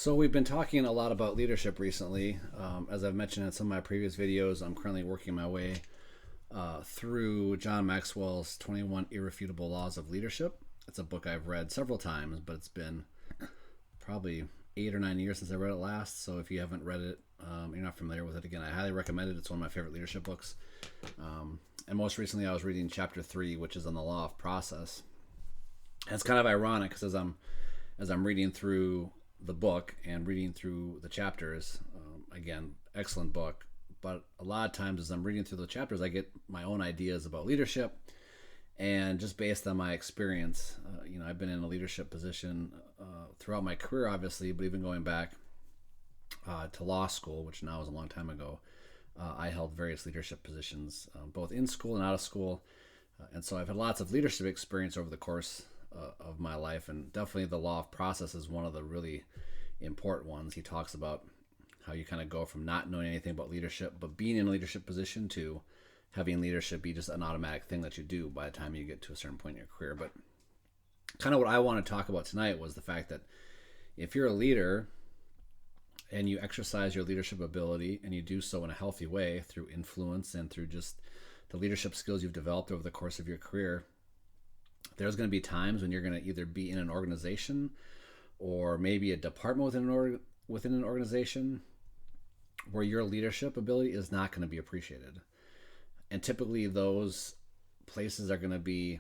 So we've been talking a lot about leadership recently. As I've mentioned in some of my previous videos, I'm currently working my way through John Maxwell's 21 Irrefutable Laws of Leadership. It's a book I've read several times, but it's been probably 8 or 9 years since I read it last. So if you haven't read it, you're not familiar with it, again, I highly recommend it. It's one of my favorite leadership books. And most recently I was reading chapter 3, which is on the law of process. And it's kind of ironic because as I'm reading through the book and reading through the chapters, again, excellent book, but a lot of times as I'm reading through the chapters, I get my own ideas about leadership. And just based on my experience, I've been in a leadership position throughout my career, obviously, but even going back to law school, which now is a long time ago, I held various leadership positions, both in school and out of school. And so I've had lots of leadership experience over the course of my life, and definitely the law of process is one of the really important ones. He talks about how you kind of go from not knowing anything about leadership, but being in a leadership position, to having leadership be just an automatic thing that you do by the time you get to a certain point in your career. But kind of what I want to talk about tonight was the fact that if you're a leader and you exercise your leadership ability and you do so in a healthy way through influence and through just the leadership skills you've developed over the course of your career, there's going to be times when you're going to either be in an organization or maybe a department within an organization where your leadership ability is not going to be appreciated. And typically those places are going to be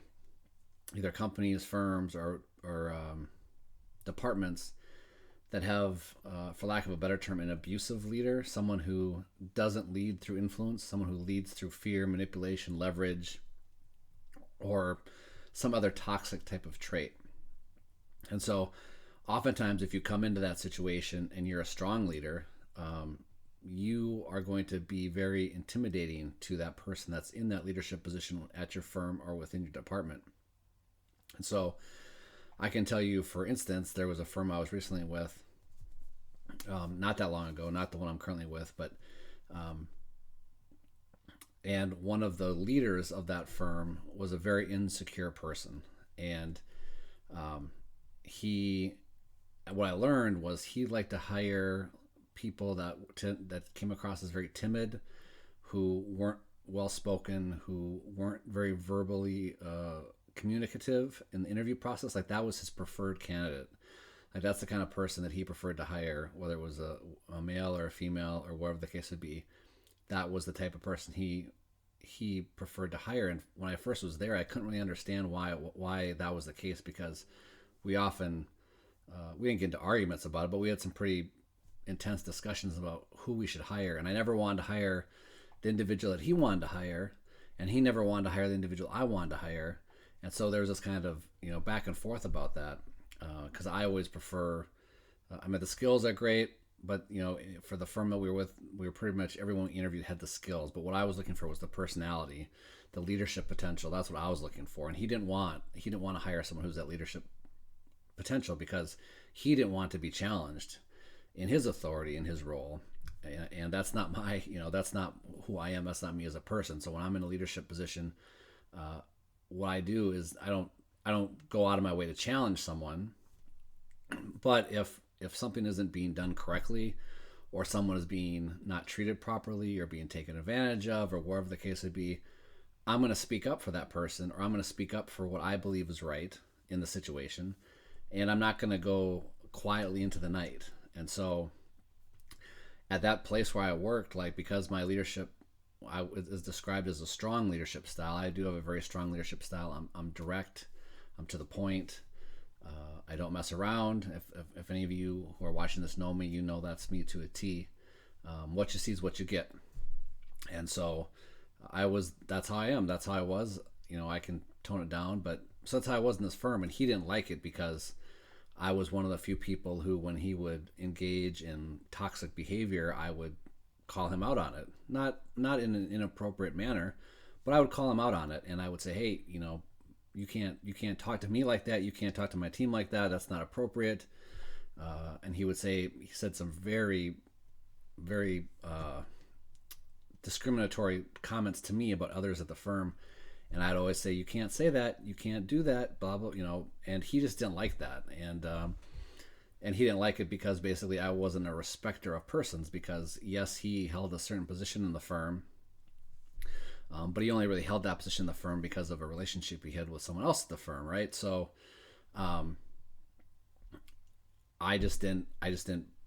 either companies, firms, or departments that have, for lack of a better term, an abusive leader, someone who doesn't lead through influence, someone who leads through fear, manipulation, leverage, or some other toxic type of trait. And so oftentimes if you come into that situation and you're a strong leader, you are going to be very intimidating to that person that's in that leadership position at your firm or within your department. And so I can tell you, for instance, there was a firm I was recently with, not that long ago, not the one I'm currently with, but and one of the leaders of that firm was a very insecure person. And what I learned was he liked to hire people that came across as very timid, who weren't well-spoken, who weren't very verbally communicative in the interview process. Like, that was his preferred candidate. Like, that's the kind of person that he preferred to hire, whether it was a male or a female or whatever the case would be. That was the type of person he preferred to hire. And when I first was there, I couldn't really understand why that was the case, because we often we didn't get into arguments about it, but we had some pretty intense discussions about who we should hire. And I never wanted to hire the individual that he wanted to hire, and he never wanted to hire the individual I wanted to hire. And so there was this kind of back and forth about that, because I always prefer. The skills are great, but for the firm that we were with, we were pretty much, everyone we interviewed had the skills. But what I was looking for was the personality, the leadership potential. That's what I was looking for. And he didn't want to hire someone who's that leadership potential, because he didn't want to be challenged in his authority, in his role. And that's not that's not who I am. That's not me as a person. So when I'm in a leadership position, what I do is I don't go out of my way to challenge someone. But if something isn't being done correctly, or someone is being not treated properly, or being taken advantage of, or whatever the case would be, I'm going to speak up for that person, or I'm going to speak up for what I believe is right in the situation. And I'm not going to go quietly into the night. And so at that place where I worked, because my leadership is described as a strong leadership style, I do have a very strong leadership style. I'm direct. I'm to the point. I don't mess around. If any of you who are watching this know me, that's me to a T. What you see is what you get. And so that's how I am. That's how I was. I can tone it down, but so that's how I was in this firm. And he didn't like it, because I was one of the few people who, when he would engage in toxic behavior, I would call him out on it. Not in an inappropriate manner, but I would call him out on it. And I would say, hey, you can't talk to me like that. You can't talk to my team like that. That's not appropriate. And he said some very, very discriminatory comments to me about others at the firm. And I'd always say, you can't say that, you can't do that, blah, blah, and he just didn't like that. And he didn't like it because basically I wasn't a respecter of persons, because yes, he held a certain position in the firm, but he only really held that position in the firm because of a relationship he had with someone else at the firm, right? So um, I just didn't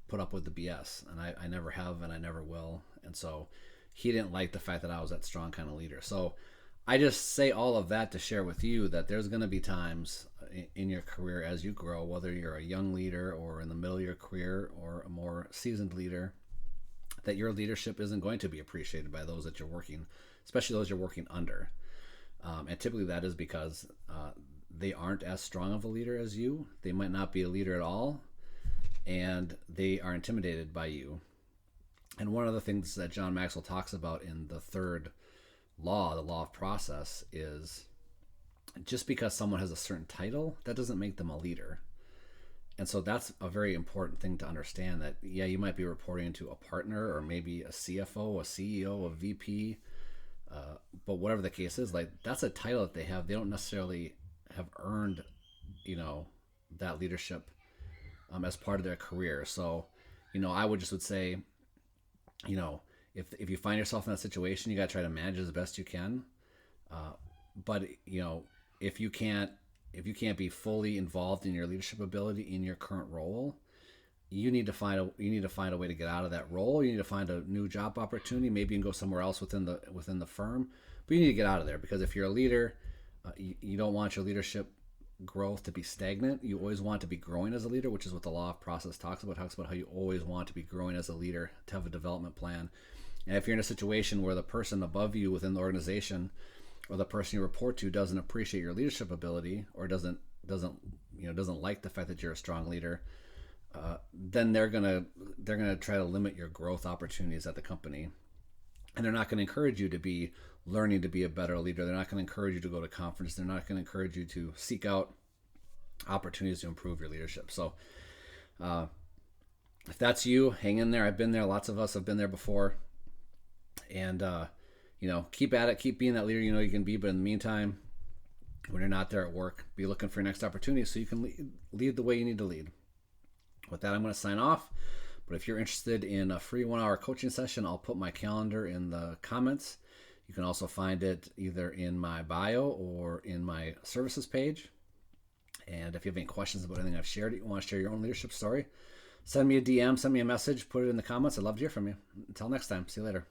put up with the BS, and I never have, and I never will. And so he didn't like the fact that I was that strong kind of leader. So I just say all of that to share with you that there's going to be times in your career as you grow, whether you're a young leader or in the middle of your career or a more seasoned leader, that your leadership isn't going to be appreciated by those that you're working, especially those you're working under. And typically that is because they aren't as strong of a leader as you. They might not be a leader at all, and they are intimidated by you. And one of the things that John Maxwell talks about in the third law, the law of process, is just because someone has a certain title, that doesn't make them a leader. And so that's a very important thing to understand, that, yeah, you might be reporting to a partner or maybe a CFO, a CEO, a VP, but whatever the case is, like, that's a title that they have. They don't necessarily have earned, that leadership as part of their career. So, I would say, if you find yourself in that situation, you got to try to manage it as best you can. But if you can't be fully involved in your leadership ability in your current role, you need to find a way to get out of that role. You need to find a new job opportunity. Maybe you can go somewhere else within the firm, but you need to get out of there, because if you're a leader, you don't want your leadership growth to be stagnant. You always want to be growing as a leader, which is what the law of process talks about. It talks about how you always want to be growing as a leader, to have a development plan. And if you're in a situation where the person above you within the organization, or the person you report to, doesn't appreciate your leadership ability, or doesn't like the fact that you're a strong leader, then they're gonna try to limit your growth opportunities at the company, and they're not going to encourage you to be learning to be a better leader. They're not going to encourage you to go to conferences. They're not going to encourage you to seek out opportunities to improve your leadership. So if that's you, hang in there. I've been there. Lots of us have been there before. And keep at it. Keep being that leader you can be. But in the meantime, when you're not there at work, be looking for your next opportunity so you can lead the way you need to lead. With that, I'm going to sign off. But if you're interested in a free 1-hour coaching session, I'll put my calendar in the comments. You can also find it either in my bio or in my services page. And if you have any questions about anything I've shared, you want to share your own leadership story, send me a DM, send me a message, put it in the comments. I'd love to hear from you. Until next time, see you later.